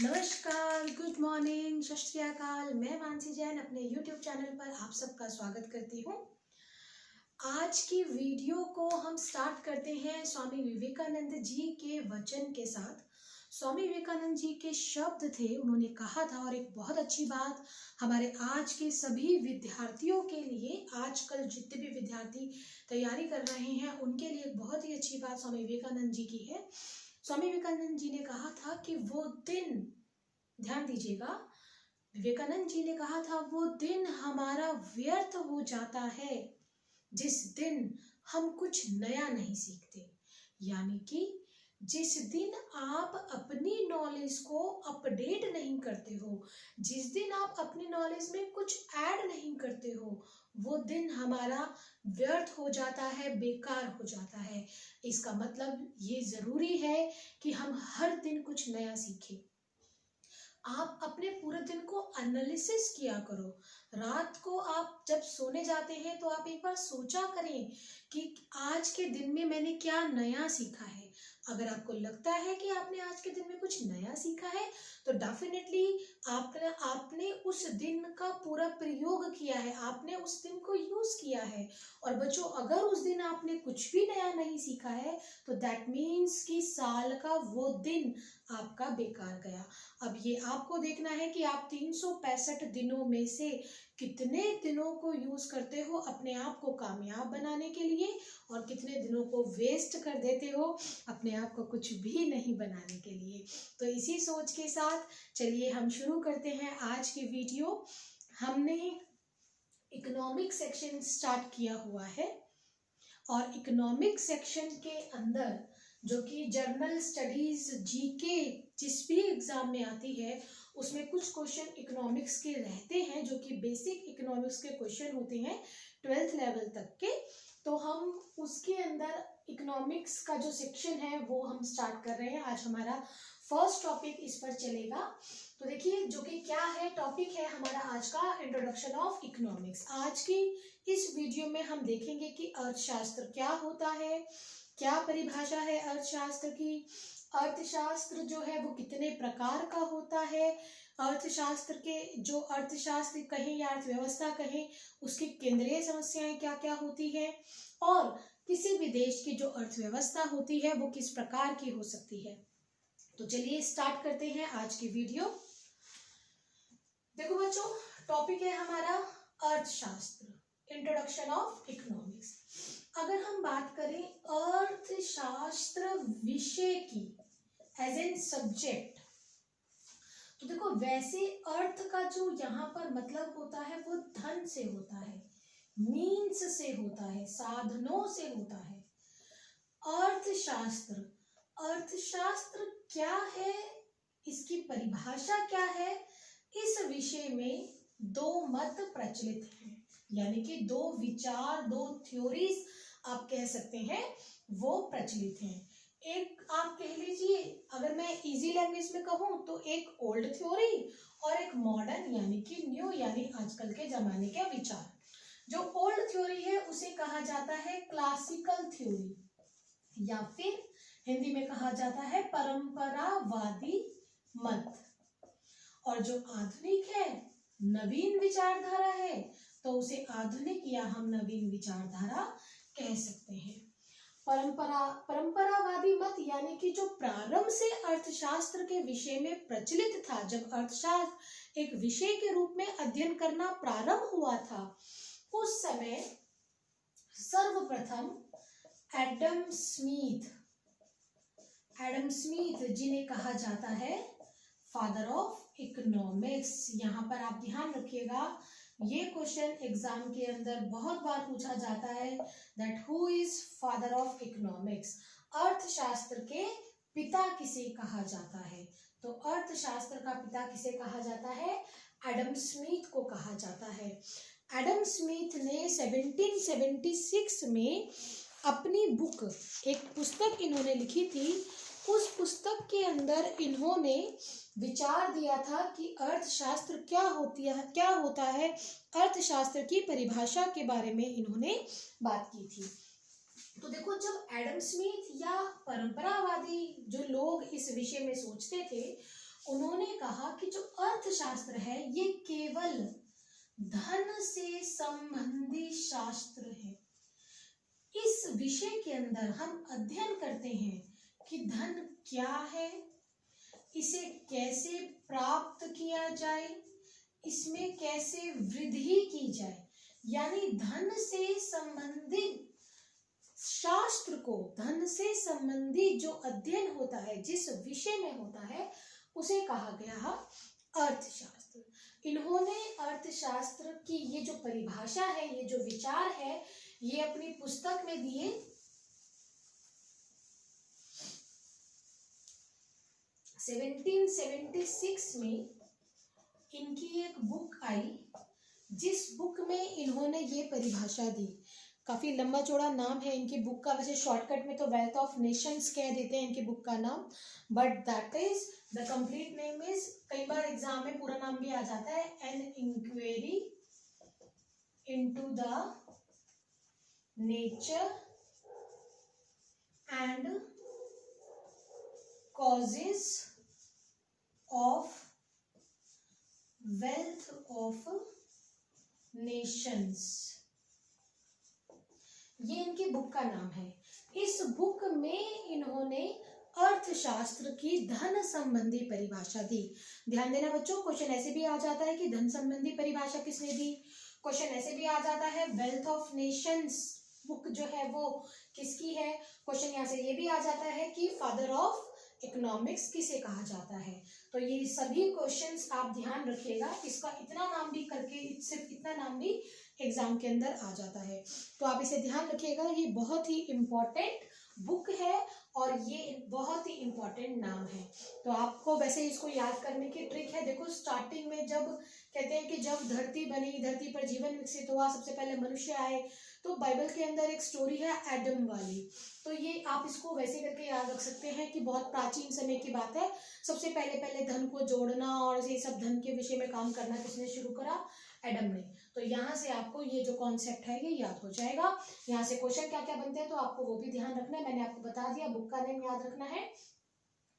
नमस्कार, good morning, सत श्री अकाल। मैं मानसी जैन अपने YouTube चैनल पर आप सबका स्वागत करती हूँ। आज की वीडियो को हम स्टार्ट करते हैं स्वामी विवेकानंद जी के वचन के साथ। स्वामी विवेकानंद जी के शब्द थे, उन्होंने कहा था, और एक बहुत अच्छी बात हमारे आज के सभी विद्यार्थियों के लिए, आजकल जितने भी विद्यार्थी तैयारी कर रहे हैं उनके लिए एक बहुत ही अच्छी बात स्वामी विवेकानंद जी की है। स्वामी विवेकानंद जी ने कहा था कि वो दिन, ध्यान दीजिएगा, विवेकानंद जी ने कहा था वो दिन हमारा व्यर्थ हो जाता है जिस दिन हम कुछ नया नहीं सीखते। यानी कि जिस दिन आप अपनी नॉलेज को अपडेट नहीं करते हो, जिस दिन आप अपनी नॉलेज में कुछ ऐड नहीं करते हो, वो दिन हमारा व्यर्थ हो जाता है, बेकार हो जाता है। इसका मतलब ये जरूरी है कि हम हर दिन कुछ नया सीखें। आप अपने पूरे दिन को एनालिसिस किया करो। रात को आप जब सोने जाते हैं तो आप एक बार सोचा करें कि आज के दिन में मैंने क्या नया सीखा है। अगर आपको लगता है कि आपने आज के दिन में कुछ नया सीखा है तो डेफिनेटली आपने उस दिन का पूरा प्रयोग किया है, आपने उस दिन को यूज किया है। और बच्चों, अगर उस दिन आपने कुछ भी नया नहीं सीखा है तो दैट मीन्स कि साल का वो दिन आपका बेकार गया। अब ये आपको देखना है कि आप 365 दिनों में से कितने दिनों को यूज करते हो अपने आप को कामयाब बनाने के लिए, और कितने दिनों को वेस्ट कर देते हो अपने आप को कुछ भी नहीं बनाने के लिए। तो इसी सोच के साथ चलिए हम शुरू करते हैं आज की वीडियो। हमने इकोनॉमिक सेक्शन स्टार्ट किया हुआ है, और इकोनॉमिक सेक्शन के अंदर जो कि जर्नल स्टडीज जीके जिस भी एग्जाम में आती है उसमें कुछ क्वेश्चन इकोनॉमिक्स के रहते हैं, जो कि बेसिक इकोनॉमिक्स के क्वेश्चन होते हैं 12th लेवल तक के। तो हम उसके अंदर इकोनॉमिक्स का जो सेक्शन है वो हम स्टार्ट कर रहे हैं। आज हमारा फर्स्ट टॉपिक इस पर चलेगा। तो देखिए, जो कि क्या है, टॉपिक है हमारा आज का इंट्रोडक्शन ऑफ इकोनॉमिक्स। आज की इस वीडियो में हम देखेंगे कि अर्थशास्त्र क्या होता है, क्या परिभाषा है अर्थशास्त्र की, अर्थशास्त्र जो है वो कितने प्रकार का होता है, अर्थशास्त्र के जो अर्थशास्त्र कहें या अर्थव्यवस्था कहें उसकी केंद्रीय समस्याएं क्या क्या होती है, और किसी भी देश की जो अर्थव्यवस्था होती है वो किस प्रकार की हो सकती है। तो चलिए स्टार्ट करते हैं आज की वीडियो। देखो बच्चों, टॉपिक है हमारा अर्थशास्त्र, इंट्रोडक्शन ऑफ इकोनॉमिक्स। अगर हम बात करें अर्थशास्त्र विषय की एज एन सब्जेक्ट, तो देखो वैसे अर्थ का जो यहाँ पर मतलब होता है वो धन से होता है, मीन्स से होता है, साधनों से होता है। अर्थशास्त्र, अर्थशास्त्र क्या है, इसकी परिभाषा क्या है, इस विषय में दो मत प्रचलित हैं। यानी कि दो विचार, दो थ्योरीज आप कह सकते हैं वो प्रचलित हैं। एक आप कह लीजिए, अगर मैं इजी लैंग्वेज में कहूँ तो एक ओल्ड थ्योरी और एक मॉडर्न यानी कि न्यू, यानी आजकल के जमाने के विचार। जो ओल्ड थ्योरी है उसे कहा जाता है क्लासिकल थ्योरी, या फिर हिंदी में कहा जाता है परंपरावादी मत। और जो आधुनिक है, नवीन विचारधारा है, तो उसे आधुनिक या हम नवीन विचारधारा कह सकते हैं। परंपरावादी मत यानी कि जो प्रारंभ से अर्थशास्त्र के विषय में प्रचलित था, जब अर्थशास्त्र एक विषय के रूप में अध्ययन करना प्रारंभ हुआ था, उस समय सर्वप्रथम एडम स्मिथ जिन्हें कहा जाता है फादर ऑफ इकोनॉमिक्स। यहाँ पर आप ध्यान रखिएगा, ये क्वेश्चन एग्जाम के अंदर बहुत बार पूछा जाता है, that who is father of economics, अर्थशास्त्र के पिता किसे कहा जाता है। तो अर्थशास्त्र का पिता किसे कहा जाता है, एडम स्मिथ को कहा जाता है। एडम स्मिथ ने 1776 में अपनी बुक, एक पुस्तक इन्होंने लिखी थी, उस पुस्तक के अंदर इन्होंने विचार दिया था कि अर्थशास्त्र क्या होता है, अर्थशास्त्र की परिभाषा के बारे में इन्होंने बात की थी। तो देखो, जब एडम स्मिथ या परंपरावादी जो लोग इस विषय में सोचते थे उन्होंने कहा कि जो अर्थशास्त्र है ये केवल धन से संबंधी शास्त्र है। इस विषय के अंदर हम अध्ययन करते हैं कि धन क्या है, इसे कैसे प्राप्त किया जाए, इसमें कैसे वृद्धि की जाए, यानी धन से संबंधित शास्त्र को, धन से संबंधित जो अध्ययन होता है, जिस विषय में होता है, उसे कहा गया अर्थशास्त्र। इन्होंने अर्थशास्त्र की ये जो परिभाषा है, ये जो विचार है, ये अपनी पुस्तक में दिए। 1776 में इनकी एक बुक आई, जिस बुक में इन्होंने ये परिभाषा दी। काफी लंबा चौड़ा नाम है इनकी बुक का, वैसे शॉर्टकट में तो वेल्थ ऑफ नेशंस कह देते हैं इनकी बुक का नाम, but that is the complete name is, कई बार एग्जाम में पूरा नाम भी आ जाता है, an inquiry into the nature and causes of wealth of nations, ये इनकी बुक का नाम है। इस बुक में इन्होंने अर्थशास्त्र की धन संबंधी परिभाषा दी। ध्यान देना बच्चों, क्वेश्चन ऐसे भी आ जाता है कि धन संबंधी परिभाषा किसने दी, क्वेश्चन ऐसे भी आ जाता है वेल्थ ऑफ नेशंस बुक जो है वो किसकी है, क्वेश्चन यहाँ से ये भी आ जाता है कि फादर ऑफ इकोनॉमिक्स किसे कहा जाता है। तो ये सभी क्वेश्चंस आप ध्यान रखिएगा, इसका इतना नाम भी करके, सिर्फ इतना नाम भी एग्जाम के अंदर आ जाता है, तो आप इसे ध्यान रखिएगा। ये बहुत ही इम्पोर्टेंट बुक है और ये बहुत ही इम्पोर्टेंट नाम है। तो आपको वैसे इसको याद करने की ट्रिक है, देखो स्टार्टिंग में जब कहते हैं कि जब धरती बनी, धरती पर जीवन विकसित हुआ, सबसे पहले मनुष्य आए, तो बाइबल के अंदर एक स्टोरी है एडम वाली, तो ये आप इसको वैसे करके याद रख सकते हैं कि बहुत प्राचीन समय की बात है। सबसे पहले धन को जोड़ना और ये सब धन के विषय में काम करना किसने शुरू करा, एडम ने। तो यहाँ से आपको ये जो कॉन्सेप्ट है ये याद हो जाएगा। यहाँ से क्वेश्चन क्या क्या बनते हैं तो आपको वो भी ध्यान रखना है, मैंने आपको बता दिया, बुक का नेम याद रखना है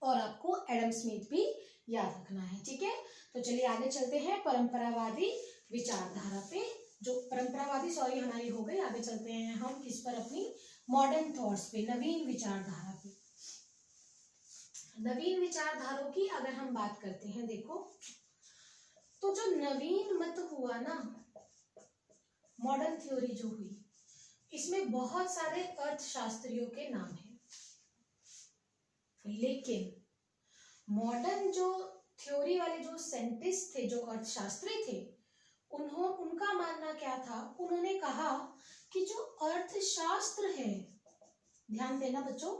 और आपको एडम स्मिथ भी याद रखना है, ठीक है। तो चलिए आगे चलते हैं परंपरावादी विचारधारा पे, जो परंपरावादी हमारी हो गई। आगे चलते हैं हम किस पर, अपनी मॉडर्न थॉट्स पे, नवीन विचारधारा पे। नवीन विचारधाराओं की अगर हम बात करते हैं, देखो तो जो नवीन मत हुआ ना, मॉडर्न थ्योरी जो हुई, इसमें बहुत सारे अर्थशास्त्रियों के नाम हैं, लेकिन मॉडर्न जो थ्योरी वाले जो साइंटिस्ट थे, जो अर्थशास्त्री थे, उनका मानना क्या था, उन्होंने कहा कि जो अर्थशास्त्र है, ध्यान देना बच्चों,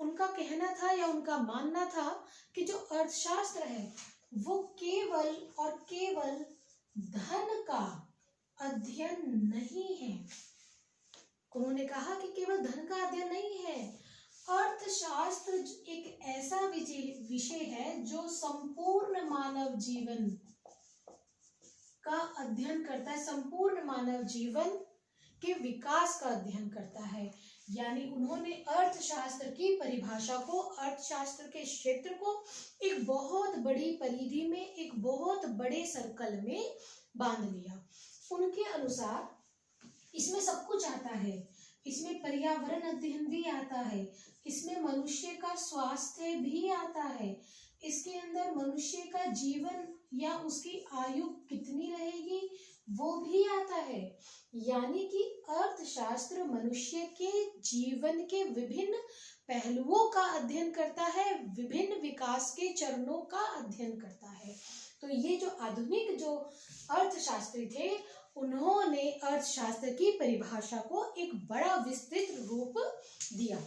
उनका कहना था या उनका मानना था कि जो अर्थशास्त्र है वो केवल और केवल धन का अध्ययन नहीं है। उन्होंने कहा कि केवल धन का अध्ययन नहीं है, अर्थशास्त्र एक ऐसा विषय है जो संपूर्ण मानव जीवन का अध्ययन करता है, संपूर्ण मानव जीवन के विकास का अध्ययन करता है। यानी उन्होंने अर्थशास्त्र की परिभाषा को, अर्थशास्त्र के क्षेत्र को एक बहुत बड़ी परिधि में, एक बहुत बड़े सर्कल में बांध लिया। उनके अनुसार इसमें सब कुछ आता है, इसमें पर्यावरण अध्ययन भी आता है, इसमें मनुष्य का स्वास्थ्य भी आता है, इसके अंदर मनुष्य का जीवन या उसकी आयु कितनी रहेगी वो भी आता है। यानी कि अर्थशास्त्र मनुष्य के जीवन के विभिन्न पहलुओं का अध्ययन करता है, विभिन्न विकास के चरणों का अध्ययन करता है। तो ये जो आधुनिक जो अर्थशास्त्री थे, उन्होंने अर्थशास्त्र की परिभाषा को एक बड़ा विस्तृत रूप दिया,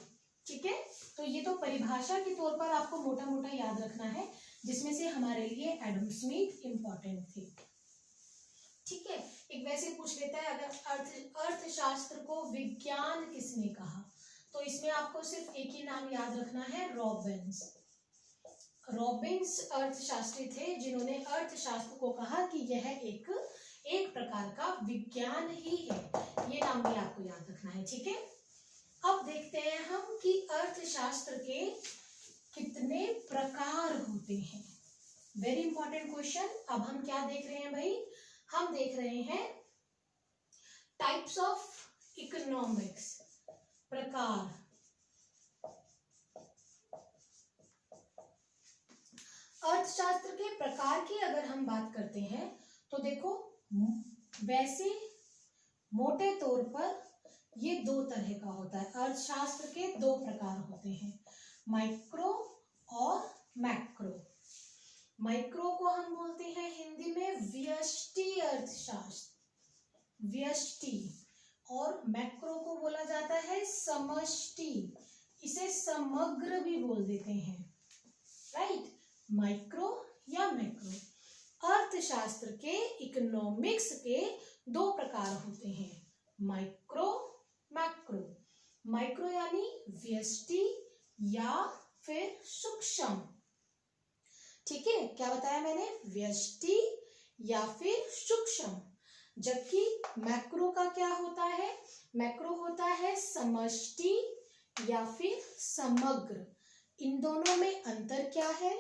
ठीक है। तो ये तो परिभाषा के तौर पर आपको मोटा मोटा याद रखना है, जिसमें से हमारे लिए एडम स्मिथ इम्पोर्टेंट थे, ठीक है। एक वैसे पूछ लेता है, अगर अर्थशास्त्र को विज्ञान किसने कहा, तो इसमें आपको सिर्फ एक ही नाम याद रखना है, रॉबिन्स। रॉबिन्स अर्थशास्त्री थे जिन्होंने अर्थशास्त्र को कहा कि यह एक प्रकार का विज्ञान ही है। ये नाम भी आपको याद रखना है, ठीक है। अब देखते हैं हम कि अर्थशास्त्र के कितने प्रकार होते हैं। Very important question. अब हम क्या देख रहे हैं भाई, हम देख रहे हैं टाइप्स ऑफ इकोनॉमिक्स, प्रकार। अर्थशास्त्र के प्रकार की अगर हम बात करते हैं तो देखो, वैसे मोटे तौर पर ये दो तरह का होता है। अर्थशास्त्र के दो प्रकार होते हैं, माइक्रो और मैक्रो। माइक्रो को हम बोलते हैं हिंदी में व्यष्टि अर्थशास्त्र, व्यष्टि, और मैक्रो को बोला जाता है समष्टि, इसे समग्र भी बोल देते हैं, राइट। माइक्रो या मैक्रो। अर्थशास्त्र के, इकोनॉमिक्स के दो प्रकार होते हैं, माइक्रो, मैक्रो। माइक्रो यानी व्यष्टि या फिर सूक्ष्म, ठीक है, क्या बताया मैंने, व्यष्टि या फिर सूक्ष्म। जबकि मैक्रो का क्या होता है, मैक्रो होता है समष्टि या फिर समग्र। इन दोनों में अंतर क्या है,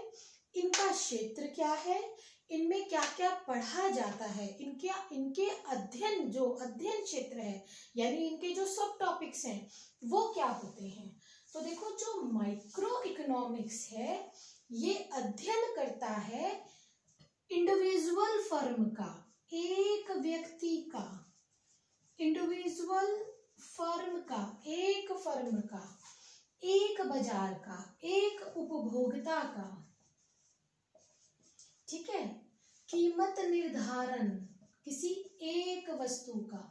इनका क्षेत्र क्या है, इनमें क्या क्या पढ़ा जाता है, इनके अध्ययन, जो अध्ययन क्षेत्र है, यानी इनके जो सब टॉपिक्स हैं वो क्या होते हैं। तो देखो, जो माइक्रो इकोनॉमिक्स है ये अध्ययन करता है इंडिविजुअल फर्म का, एक व्यक्ति का, इंडिविजुअल फर्म का, एक फर्म का, एक बाजार का, एक उपभोक्ता का, ठीक है, कीमत निर्धारण किसी एक वस्तु का।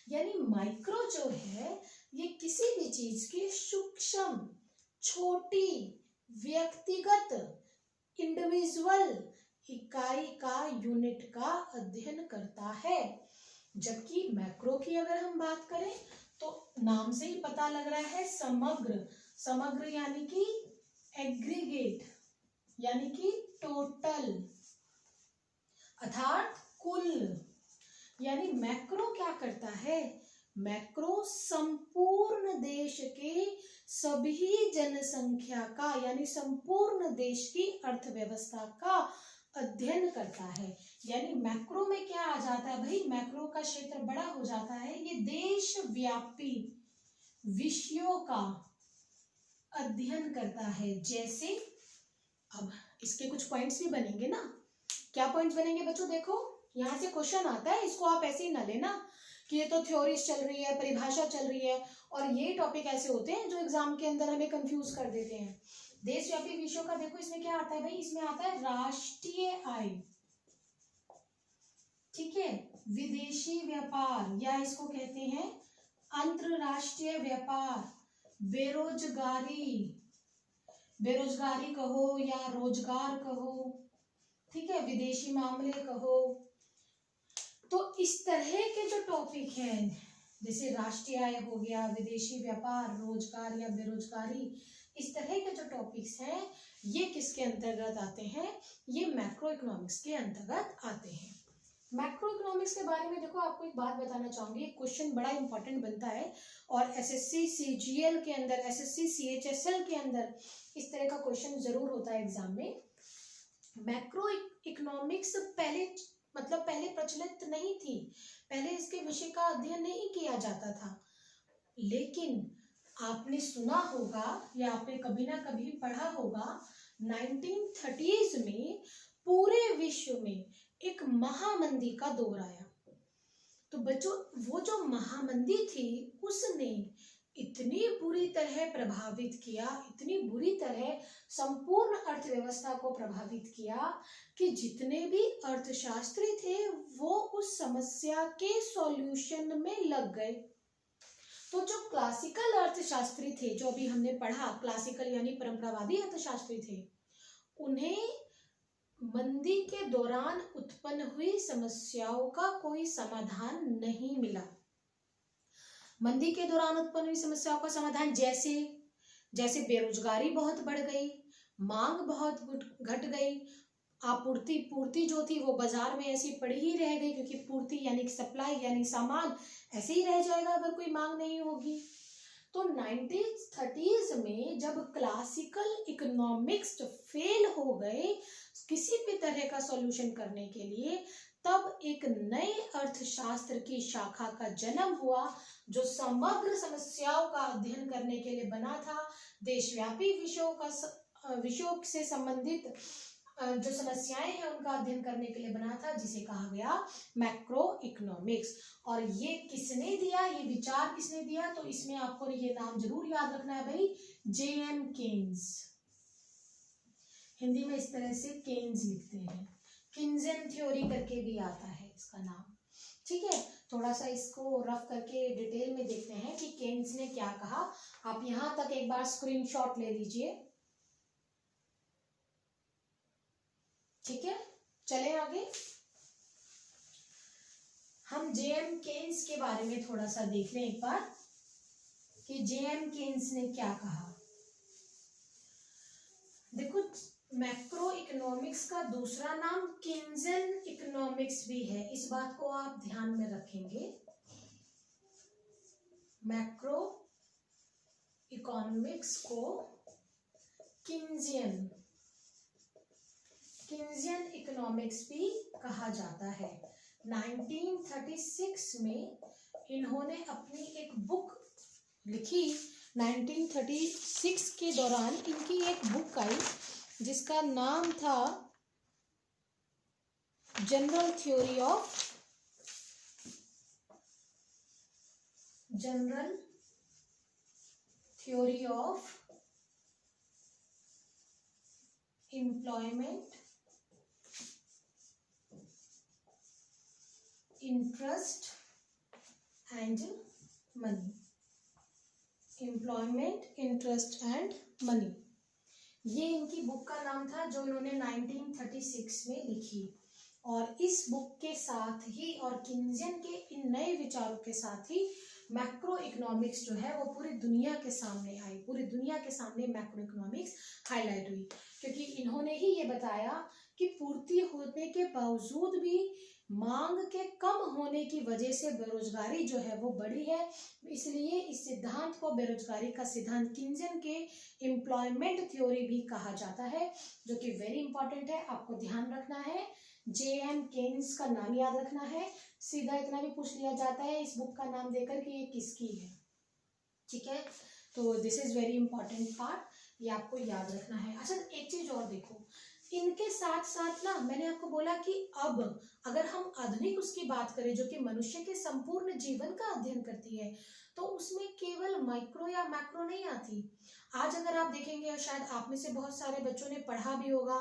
यानी माइक्रो जो है ये किसी भी चीज की सूक्ष्म, छोटी, व्यक्तिगत, इंडिविजुअल, इकाई का, यूनिट का अध्ययन करता है। जबकि मैक्रो की अगर हम बात करें तो नाम से ही पता लग रहा है समग्र, समग्र यानी कि एग्रीगेट, यानी कि टोटल, अर्थात कुल। यानी मैक्रो क्या करता है, मैक्रो संपूर्ण देश के सभी जनसंख्या का, यानी संपूर्ण देश की अर्थव्यवस्था का अध्ययन करता है। यानी मैक्रो में क्या आ जाता है भाई, मैक्रो का क्षेत्र बड़ा हो जाता है, ये देश व्यापी विषयों का अध्ययन करता है। जैसे अब इसके कुछ पॉइंट्स भी बनेंगे ना, क्या पॉइंट्स बनेंगे बच्चों, देखो यहाँ से क्वेश्चन आता है, इसको आप ऐसे ही ना लेना कि ये तो थ्योरीज चल रही है, परिभाषा चल रही है, और ये टॉपिक ऐसे होते हैं जो एग्जाम के अंदर हमें कंफ्यूज कर देते हैं। देशव्यापी विषयों का देखो इसमें क्या आता है भाई, इसमें आता है राष्ट्रीय आय, ठीक है, विदेशी व्यापार या इसको कहते हैं अंतरराष्ट्रीय व्यापार, बेरोजगारी, बेरोजगारी कहो या रोजगार कहो, ठीक है, विदेशी मामले कहो। तो इस तरह के जो टॉपिक हैं, जैसे राष्ट्रीय आय हो गया, विदेशी व्यापार, रोजगार या बेरोजगारी, इस तरह के जो टॉपिक्स हैं ये किसके अंतर्गत आते हैं, ये मैक्रो इकोनॉमिक्स के अंतर्गत आते हैं। मैक्रो इकोनॉमिक्स के बारे में देखो आपको एक बात बताना चाहूंगी, क्वेश्चन बड़ा इंपॉर्टेंट बनता है और एसएससी सीजीएल के अंदर, एसएससी सीएचएसएल के अंदर इस तरह का क्वेश्चन जरूर होता है एग्जाम में। मैक्रो इकोनॉमिक्स पहले प्रचलित नहीं थी, पहले इसके विषय का अध्ययन नहीं किया जाता था, लेकिन आपने सुना होगा या आपने कभी ना कभी पढ़ा होगा 1930s में पूरे विश्व में एक महामंदी का दौर आया। तो बच्चों वो जो महामंदी थी उसने इतनी बुरी तरह प्रभावित किया, इतनी बुरी तरह संपूर्ण अर्थव्यवस्था को प्रभावित किया कि जितने भी अर्थशास्त्री थे वो उस समस्या के सॉल्यूशन में लग गए। तो जो क्लासिकल अर्थशास्त्री थे, जो अभी हमने पढ़ा, क्लासिकल यानी परंपरावादी अर्थशास्त्री थे, उन्हें मंदी के दौरान उत्पन्न हुई समस्याओं का कोई समाधान नहीं मिला। मंदी के दौरान उत्पन्न हुई समस्याओं का समाधान जैसे बेरोजगारी बहुत बढ़ गई, मांग बहुत घट गई, पूर्ति जो थी वो बाजार में ऐसी पड़ी ही रह गई, क्योंकि पूर्ति यानी सप्लाई यानी सामान ऐसे ही रह जाएगा अगर कोई मांग नहीं होगी। तो 1930s में जब क्लासिकल इकोनॉमिक्स फेल हो गए, किसी भी तरह का सॉल्यूशन करने के लिए, तब एक नए अर्थशास्त्र की शाखा का जन्म हुआ जो समग्र समस्याओं का अध्ययन करने के लिए बना था। देशव्यापी विषयों से संबंधित जो समस्याएं हैं उनका अध्ययन करने के लिए बना था, जिसे कहा गया मैक्रो इकोनॉमिक्स। और ये किसने दिया, ये विचार किसने दिया, तो इसमें आपको ये नाम जरूर याद रखना है भाई, J.M. केन्स। हिंदी में इस तरह से केन्स लिखते हैं, किन्जन थ्योरी करके भी आता है इसका नाम। ठीक है, थोड़ा सा इसको रफ करके डिटेल में देखते हैं कि केन्स ने क्या कहा। आप यहां तक एक बार स्क्रीनशॉट ले लीजिए। ठीक है, चले आगे। हम J.M. केन्स के बारे में थोड़ा सा देख लें एक बार कि J.M. केन्स ने क्या कहा। देखो, मैक्रो इकोनॉमिक्स का दूसरा नाम किन्जन इकोनॉमिक्स भी है, इस बात को आप ध्यान में रखेंगे। मैक्रो इकोनॉमिक्स को किन्जियन इकोनॉमिक्स भी कहा जाता है। 1936 में इन्होंने अपनी एक बुक लिखी। 1936 के दौरान इनकी एक बुक आई जिसका नाम था general theory of employment, interest and money. Employment, interest and money, ये इनकी बुक का नाम था जो इन्होंने 1936 में लिखी। और इस बुक के साथ ही और किन्जियन के इन नए विचारों के साथ ही मैक्रो इकोनॉमिक्स जो है वो पूरी दुनिया के सामने आई। पूरी दुनिया के सामने मैक्रो इकोनॉमिक्स हाईलाइट हुई, क्योंकि इन्होंने ही ये बताया कि पूर्ति होने के बावजूद भी मांग के कम होने की वजह से बेरोजगारी जो है वो बढ़ी है। इसलिए इस सिद्धांत को बेरोजगारी का सिद्धांत किन्जियन के एम्प्लॉयमेंट थ्योरी भी कहा जाता है, जो कि वेरी इंपॉर्टेंट है, आपको ध्यान रखना है। J.M. केन्स का नाम याद रखना है। सीधा इतना भी पूछ लिया जाता है इस बुक का नाम देकर कि ये किसकी है। ठीक है, तो this is very important part, ये आपको याद रखना है। अच्छा, एक चीज और देखो, इनके साथ साथ ना मैंने आपको बोला कि अब अगर हम आधुनिक उसकी बात करें जो कि मनुष्य के संपूर्ण जीवन का अध्ययन करती है, तो उसमें केवल माइक्रो या मैक्रो नहीं आती। आज अगर आप देखेंगे, और शायद आप में से बहुत सारे बच्चों ने पढ़ा भी होगा,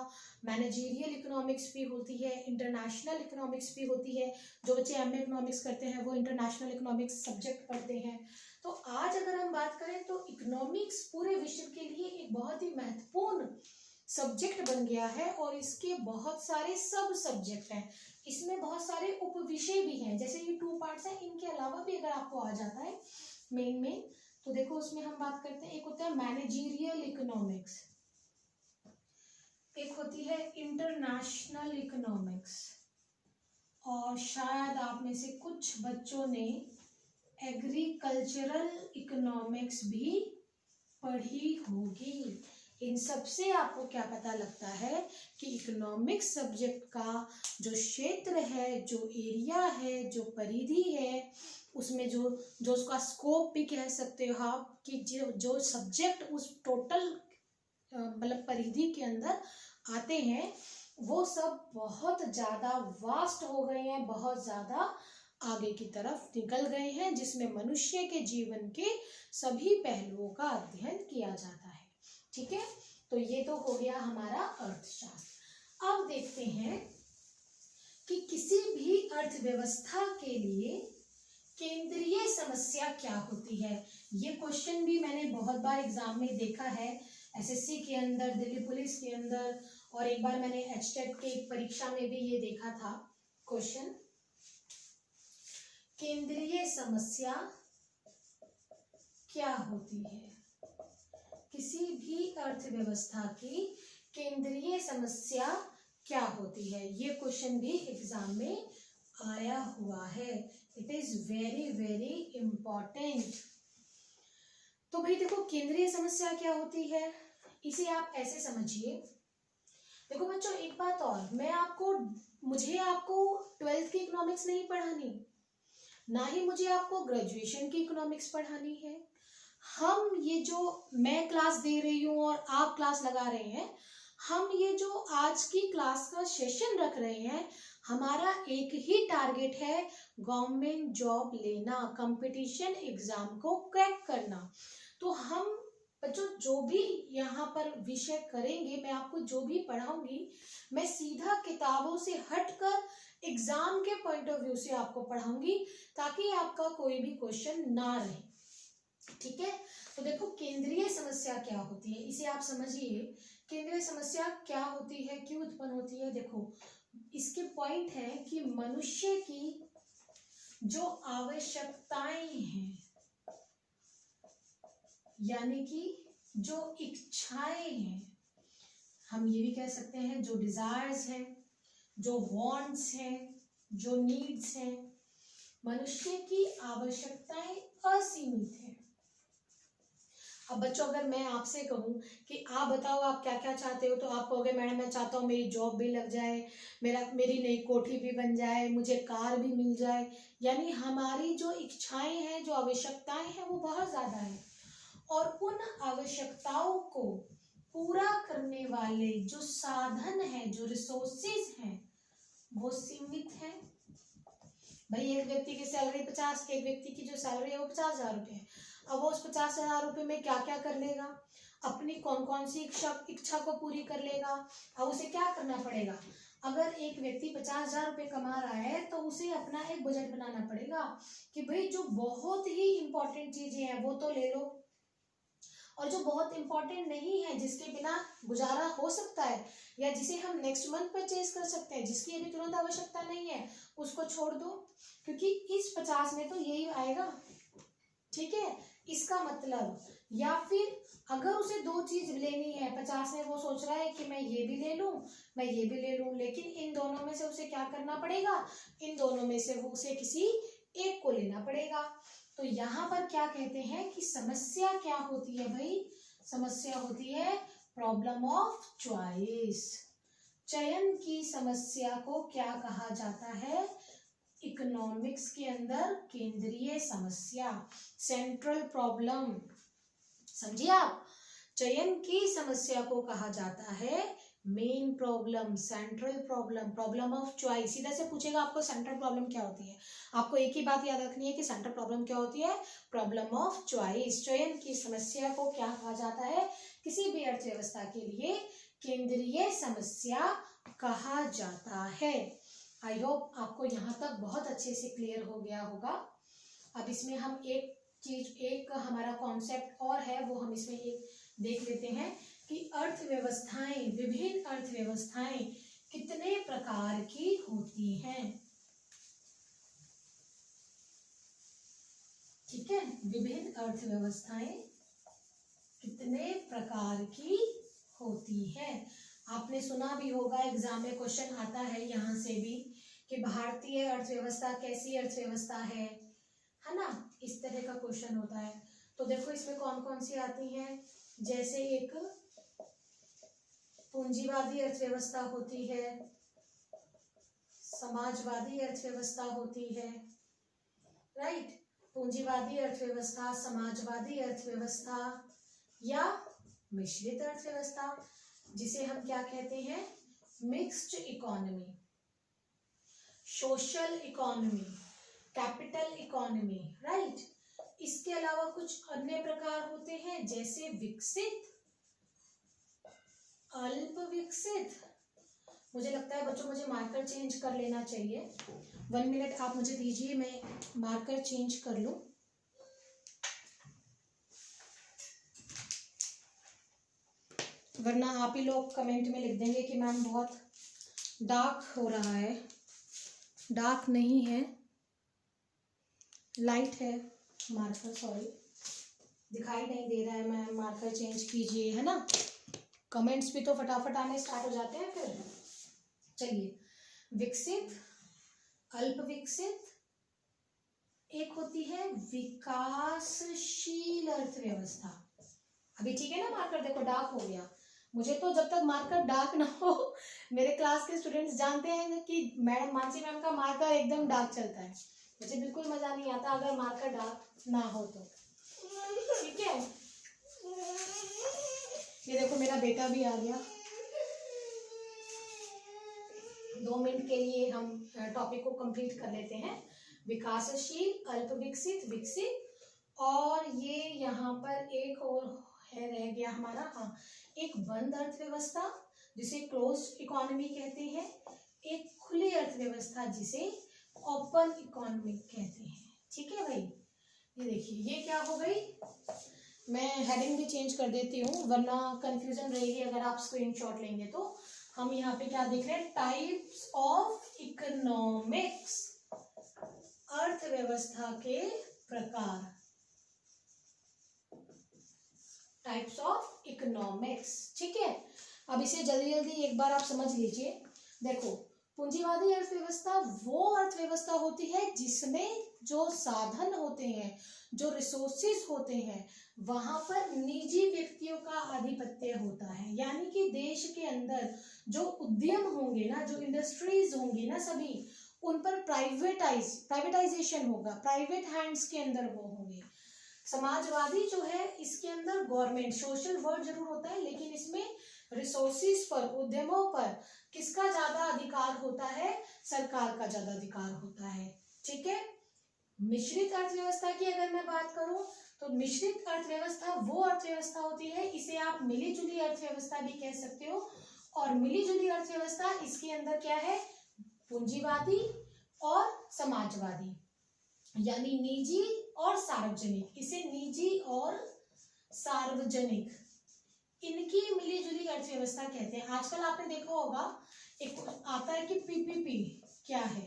मैनेजरियल इकोनॉमिक्स भी होती है, इंटरनेशनल इकोनॉमिक्स भी होती है। जो बच्चे MA इकोनॉमिक्स करते हैं वो इंटरनेशनल इकोनॉमिक्स सब्जेक्ट पढ़ते हैं। तो आज अगर हम बात करें तो इकोनॉमिक्स पूरे विश्व के लिए एक बहुत ही महत्वपूर्ण सब्जेक्ट बन गया है, और इसके बहुत सारे सब सब्जेक्ट हैं। इसमें बहुत सारे उपविषय भी हैं, जैसे ये 2 पार्ट्स हैं। इनके अलावा भी अगर आपको आ जाता है मेन तो देखो, उसमें हम बात करते हैं, एक होता है मैनेजरियल इकोनॉमिक्स, एक होती है इंटरनेशनल इकोनॉमिक्स, और शायद आप में से कुछ बच्चों ने एग्रीकल्चरल इकोनॉमिक्स भी पढ़ी होगी। इन सब से आपको क्या पता लगता है कि इकोनॉमिक्स सब्जेक्ट का जो क्षेत्र है, जो एरिया है, जो परिधि है, उसमें जो उसका स्कोप भी कह सकते हो आप, कि जो सब्जेक्ट उस टोटल मतलब परिधि के अंदर आते हैं, वो सब बहुत ज़्यादा वास्ट हो गए हैं, बहुत ज़्यादा आगे की तरफ निकल गए हैं, जिसमें मनुष्य के जीवन के सभी पहलुओं का अध्ययन किया जाता है। ठीक है, तो ये तो हो गया हमारा अर्थशास्त्र। अब देखते हैं कि किसी भी अर्थव्यवस्था के लिए केंद्रीय समस्या क्या होती है। ये क्वेश्चन भी मैंने बहुत बार एग्जाम में देखा है, SSC के अंदर, दिल्ली पुलिस के अंदर, और एक बार मैंने HTET के परीक्षा में भी ये देखा था क्वेश्चन। केंद्रीय समस्या क्या होती है? किसी भी अर्थव्यवस्था की केंद्रीय समस्या क्या होती है? ये क्वेश्चन भी एग्जाम में आया हुआ है। It is very very important. तो भाई देखो, केंद्रीय समस्या क्या होती है, इसे आप ऐसे समझिए। देखो बच्चों, एक बात और, मुझे आपको 12th की इकोनॉमिक्स नहीं पढ़ानी, ना ही मुझे आपको ग्रेजुएशन की इकोनॉमिक्स पढ़ानी है। हम ये जो मैं क्लास दे रही हूँ और आप क्लास लगा रहे हैं, हम ये जो आज की क्लास का सेशन रख रहे हैं, हमारा एक ही टारगेट है, गवर्नमेंट जॉब लेना, कंपटीशन एग्जाम को क्रैक करना। तो हम बच्चों जो भी यहाँ पर विषय करेंगे, मैं आपको जो भी पढ़ाऊंगी, मैं सीधा किताबों से हटकर एग्जाम के पॉइंट ऑफ व्यू से आपको पढ़ाऊंगी, ताकि आपका कोई भी क्वेश्चन ना रहे। ठीक है, तो देखो केंद्रीय समस्या क्या होती है, इसे आप समझिए। केंद्रीय समस्या क्या होती है, क्यों उत्पन्न होती है? देखो इसके पॉइंट है कि मनुष्य की जो आवश्यकताएं हैं, यानी कि जो इच्छाएं हैं, हम ये भी कह सकते हैं जो डिजायर्स हैं, जो वांट्स हैं, जो नीड्स हैं, मनुष्य की आवश्यकताएं असीमित हैं। अब बच्चों, अगर मैं आपसे कहूं कि आप बताओ आप क्या क्या चाहते हो, तो आप कहोगे मैडम मैं चाहता हूँ मेरी जॉब भी लग जाए, मेरी नई कोठी भी बन जाए, मुझे कार भी मिल जाए। यानी हमारी जो इच्छाएं हैं, जो आवश्यकताएं हैं, वो बहुत ज्यादा है, और उन आवश्यकताओं को पूरा करने वाले जो साधन हैं, जो रिसोर्सेज हैं, वो सीमित हैं। भाई एक व्यक्ति की सैलरी एक व्यक्ति की जो सैलरी है वो 50,000 रुपये है। अब वो उस 50,000 रुपये में क्या क्या कर लेगा, अपनी कौन कौन सी इच्छा को पूरी कर लेगा। अब उसे क्या करना पड़ेगा, अगर एक व्यक्ति 50,000 रुपये कमा रहा है, तो उसे अपना एक बजट बनाना पड़ेगा कि भाई जो बहुत ही इंपॉर्टेंट चीजें हैं वो तो ले लो, और जो बहुत इंपॉर्टेंट नहीं है, जिसके बिना गुजारा हो सकता है, या जिसे हम नेक्स्ट मंथ परचेज कर सकते हैं, जिसकी अभी तुरंत आवश्यकता नहीं है, उसको छोड़ दो, क्योंकि इस 50 में तो यही आएगा। ठीक है, इसका मतलब, या फिर अगर उसे दो चीज लेनी है, 50 में वो सोच रहा है कि मैं ये भी ले लूं, मैं ये भी ले लूं, लेकिन इन दोनों में से उसे क्या करना पड़ेगा, इन दोनों में से उसे किसी एक को लेना पड़ेगा। तो यहाँ पर क्या कहते हैं कि समस्या क्या होती है भाई, समस्या होती है प्रॉब्लम ऑफ चॉइस। चयन की समस्या को क्या कहा जाता है, इकोनॉमिक्स के अंदर केंद्रीय समस्या, सेंट्रल प्रॉब्लम। समझिए आप, चयन की समस्या को कहा जाता है main problem, central problem, problem of choice. सीधा से पूछेगा आपको सेंट्रल प्रॉब्लम क्या होती है, आपको एक ही बात याद रखनी है कि सेंट्रल प्रॉब्लम क्या होती है, प्रॉब्लम ऑफ चॉइस। चयन की समस्या को क्या कहा जाता है, किसी भी अर्थव्यवस्था के लिए केंद्रीय समस्या कहा जाता है। आई होप आपको यहाँ तक बहुत अच्छे से क्लियर हो गया होगा। अब इसमें हम एक हमारा कॉन्सेप्ट और है, वो हम इसमें एक देख लेते हैं कि अर्थव्यवस्थाएं, विभिन्न अर्थव्यवस्थाएं कितने प्रकार की होती हैं। ठीक है, विभिन्न अर्थव्यवस्थाएं कितने प्रकार की होती है। आपने सुना भी होगा, एग्जाम में क्वेश्चन आता है यहाँ से भी कि भारतीय अर्थव्यवस्था कैसी अर्थव्यवस्था है ना, इस तरह का क्वेश्चन होता है। तो देखो इसमें कौन कौन सी आती हैं, जैसे एक पूंजीवादी अर्थव्यवस्था होती है, समाजवादी अर्थव्यवस्था होती है, राइट, पूंजीवादी अर्थव्यवस्था, समाजवादी अर्थव्यवस्था, या मिश्रित अर्थव्यवस्था, जिसे हम क्या कहते हैं, mixed economy, social economy, capital economy, right. इसके अलावा कुछ अन्य प्रकार होते हैं, जैसे विकसित, अल्प विकसित। मुझे लगता है बच्चों मुझे मार्कर चेंज कर लेना चाहिए, 1 मिनट आप मुझे दीजिए, मैं मार्कर चेंज कर लूं। वरना आप ही लोग कमेंट में लिख देंगे कि मैम बहुत डार्क हो रहा है। डार्क नहीं है, लाइट है मार्कर, सॉरी दिखाई नहीं दे रहा है मैम, मार्कर चेंज कीजिए, है ना। कमेंट्स भी तो फटाफट आने स्टार्ट हो जाते हैं फिर। चलिए, विकसित, अल्प विकसित, एक होती है विकासशील अर्थव्यवस्था। अभी ठीक है ना मार्कर, देखो डार्क हो गया। मुझे तो जब तक मार्कर डार्क ना हो, मेरे क्लास के स्टूडेंट्स जानते हैं कि मैडम मानसी मैम का मार्कर एकदम डार्क चलता है। मुझे बिल्कुल मजा नहीं आता अगर मार्कर डार्क ना हो तो। ठीक है, ये देखो मेरा बेटा भी आ गया। 2 मिनट के लिए हम टॉपिक को कंप्लीट कर लेते हैं। विकासशील, अल्प विकसित, विकसित, और ये यहाँ पर एक और है रह गया हमारा, हाँ, एक बंद अर्थव्यवस्था जिसे क्लोज्ड इकोनॉमी कहते हैं, एक खुली अर्थव्यवस्था जिसे ओपन इकोनॉमी कहते हैं। ठीक है भाई, ये देखिए ये क्या हो गई, मैं हेडिंग भी चेंज कर देती हूँ वरना कंफ्यूजन रहेगी अगर आप स्क्रीनशॉट लेंगे तो। हम यहाँ पे क्या देख रहे हैं, टाइप्स ऑफ इकोनॉमिक्स, अर्थव्यवस्था के प्रकार, टाइप्स ऑफ इकोनॉमिक्स। ठीक है, अब इसे जल्दी जल्दी एक बार आप समझ लीजिए। देखो, पूंजीवादी अर्थव्यवस्था वो अर्थव्यवस्था होती है जिसमें जो साधन होते हैं, जो रिसोर्सेज होते हैं, वहां पर निजी व्यक्तियों का आधिपत्य होता है। यानी कि देश के अंदर जो उद्यम होंगे ना, जो इंडस्ट्रीज होंगी ना, सभी उन पर प्राइवेटाइजेशन होगा, प्राइवेट हैंड्स के अंदर वो होंगे। समाजवादी जो है इसके अंदर गवर्नमेंट, सोशल वर्ड जरूर होता है लेकिन इसमें रिसोर्सेज पर, उद्यमों पर किसका ज्यादा अधिकार होता है, सरकार का ज्यादा अधिकार होता है। ठीक है, मिश्रित अर्थव्यवस्था की अगर मैं बात करूं तो मिश्रित अर्थव्यवस्था वो अर्थव्यवस्था होती है, इसे आप मिली जुली अर्थव्यवस्था भी कह सकते हो। और मिली जुली अर्थव्यवस्था इसके अंदर क्या है, पूंजीवादी और समाजवादी, यानी निजी और सार्वजनिक, इसे निजी और सार्वजनिक, इनकी मिली जुली अर्थव्यवस्था कहते हैं। आजकल आपने देखा होगा एक आता है कि पीपीपी क्या है।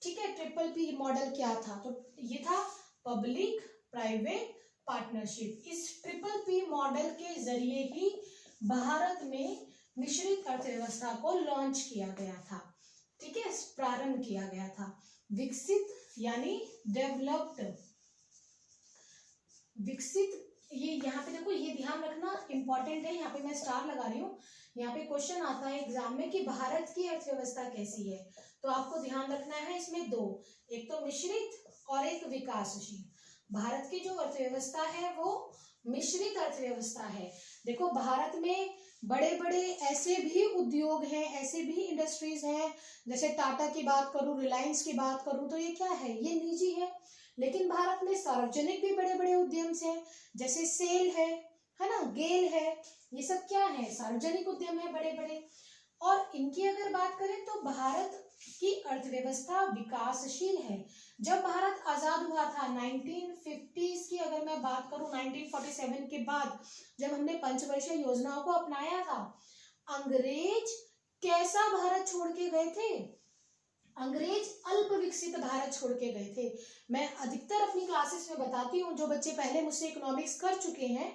ठीक है, ट्रिपल पी मॉडल क्या था, तो ये था पब्लिक प्राइवेट पार्टनरशिप। इस ट्रिपल पी मॉडल के जरिए ही भारत में मिश्रित अर्थव्यवस्था को लॉन्च किया गया था। ठीक है, प्रारंभ किया गया था। विकसित यानी डेवलप्ड, विकसित, ये यहाँ पे देखो, ये ध्यान रखना इंपॉर्टेंट है, यहाँ पे मैं स्टार लगा रही हूँ। यहाँ पे क्वेश्चन आता है एग्जाम में कि भारत की अर्थव्यवस्था कैसी है, तो आपको ध्यान रखना है इसमें दो, एक तो मिश्रित और एक विकासशील। भारत की जो अर्थव्यवस्था है वो मिश्रित अर्थव्यवस्था है। देखो, भारत में बड़े बड़े ऐसे भी उद्योग हैं, ऐसे भी इंडस्ट्रीज हैं, जैसे टाटा की बात करूं, रिलायंस की बात करूं, तो ये क्या है, ये निजी है। लेकिन भारत में सार्वजनिक भी बड़े बड़े उद्यम हैं, जैसे सेल है ना, गेल है, ये सब क्या है, सार्वजनिक उद्यम है बड़े बड़े। और इनकी अगर बात करें तो भारत की अर्थव्यवस्था विकासशील है। जब भारत आजाद हुआ था 1950s की अगर मैं बात करूं, 1947 के बाद जब हमने पंचवर्षीय योजनाओं को अपनाया था, अंग्रेज कैसा भारत छोड़ के गए थे, अंग्रेज अल्प विकसित भारत छोड़ के गए थे। मैं अधिकतर अपनी क्लासेस में बताती हूँ, जो बच्चे पहले मुझसे इकोनॉमिक्स कर चुके हैं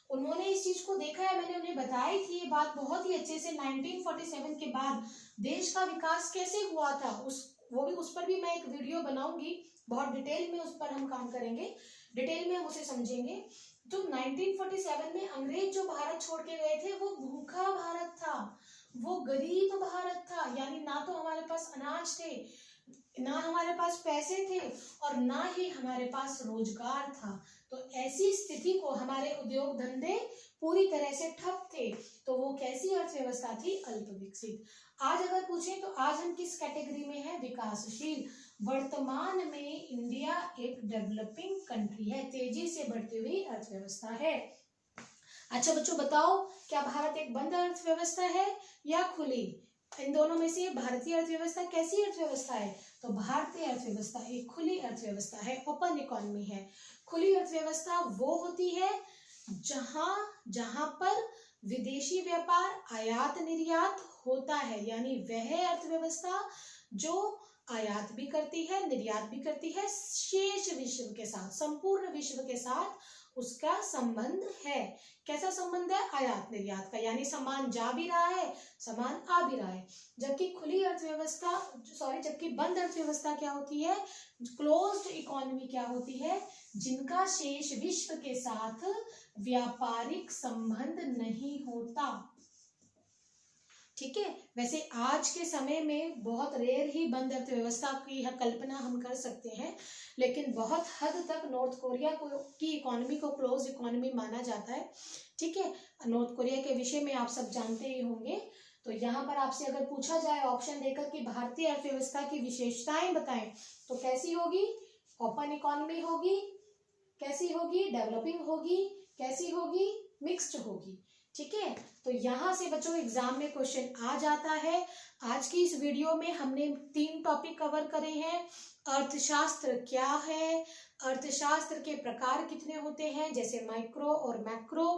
उन्होंने इस चीज को देखा है, मैंने उन्हें बताई थी ये बात बहुत ही अच्छे से। 1947 के बाद देश का विकास कैसे हुआ था, उस पर भी मैं एक वीडियो बनाऊंगी, बहुत डिटेल में उस पर हम काम करेंगे, डिटेल में हम उसे समझेंगे। तो 1947 में अंग्रेज जो भारत छोड़ के गए थे वो भूखा भारत था, वो गरीब भारत था, यानी ना तो हमारे पास अनाज थे, ना हमारे पास पैसे थे, और ना ही हमारे पास रोजगार था। तो ऐसी स्थिति को हमारे उद्योग धंधे पूरी तरह से ठप थे, तो वो कैसी अर्थव्यवस्था थी, अल्प विकसित। आज अगर पूछें तो आज हम किस कैटेगरी में है, विकासशील। वर्तमान में इंडिया एक डेवलपिंग कंट्री है, तेजी से बढ़ती हुई अर्थव्यवस्था है। अच्छा बच्चों बताओ, क्या भारत एक बंद अर्थव्यवस्था है या खुली, इन दोनों में से भारतीय अर्थव्यवस्था कैसी अर्थव्यवस्था है, तो भारतीय अर्थव्यवस्था एक खुली अर्थव्यवस्था है, ओपन इकोनॉमी है। खुली अर्थव्यवस्था वो होती है जहां पर विदेशी व्यापार आयात निर्यात होता है, यानी वह अर्थव्यवस्था जो आयात भी करती है, निर्यात भी करती है, शेष विश्व के साथ, संपूर्ण विश्व के साथ उसका संबंध है। कैसा संबंध है, आयात निर्यात का, यानी सामान जा भी रहा है, सामान आ भी रहा है। जबकि जबकि बंद अर्थव्यवस्था क्या होती है, क्लोज्ड इकोनॉमी क्या होती है, जिनका शेष विश्व के साथ व्यापारिक संबंध नहीं होता। ठीक है। वैसे आज के समय में बहुत रेयर ही बंद अर्थव्यवस्था की कल्पना हम कर सकते हैं, लेकिन बहुत हद तक नॉर्थ कोरिया की इकोनॉमी को क्लोज इकोनॉमी माना जाता है। ठीक है, नॉर्थ कोरिया के विषय में आप सब जानते ही होंगे। तो यहाँ पर आपसे अगर पूछा जाए ऑप्शन देकर कि भारतीय अर्थव्यवस्था की विशेषताएं बताएं, तो कैसी होगी? ओपन इकोनॉमी होगी, कैसी होगी? डेवलपिंग होगी, कैसी होगी? मिक्स्ड होगी। ठीक है, तो यहाँ से बच्चों एग्जाम में क्वेश्चन आ जाता है। आज की इस वीडियो में हमने 3 टॉपिक कवर करे हैं। अर्थशास्त्र क्या है, अर्थशास्त्र के प्रकार कितने होते हैं, जैसे माइक्रो और मैक्रो।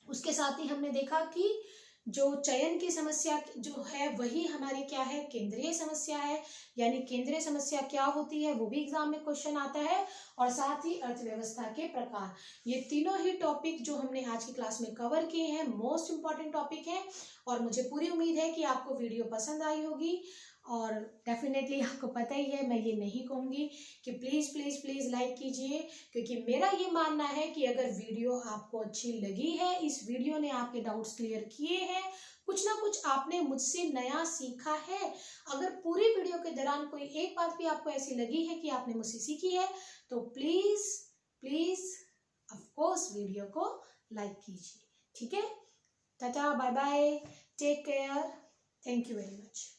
उसके साथ ही हमने देखा कि जो चयन की समस्या जो है वही हमारी क्या है? केंद्रीय समस्या है। यानी केंद्रीय समस्या क्या होती है वो भी एग्जाम में क्वेश्चन आता है। और साथ ही अर्थव्यवस्था के प्रकार, ये तीनों ही टॉपिक जो हमने आज की क्लास में कवर किए हैं मोस्ट इंपॉर्टेंट टॉपिक है। और मुझे पूरी उम्मीद है कि आपको वीडियो पसंद आई होगी। और डेफिनेटली आपको पता ही है, मैं ये नहीं कहूँगी कि प्लीज़ प्लीज़ प्लीज़ लाइक कीजिए, क्योंकि मेरा ये मानना है कि अगर वीडियो आपको अच्छी लगी है, इस वीडियो ने आपके डाउट्स क्लियर किए हैं, कुछ ना कुछ आपने मुझसे नया सीखा है, अगर पूरी वीडियो के दौरान कोई एक बात भी आपको ऐसी लगी है कि आपने मुझसे सीखी है, तो please please of course video को लाइक कीजिए। ठीक है, tata, bye bye, take care, thank you very much.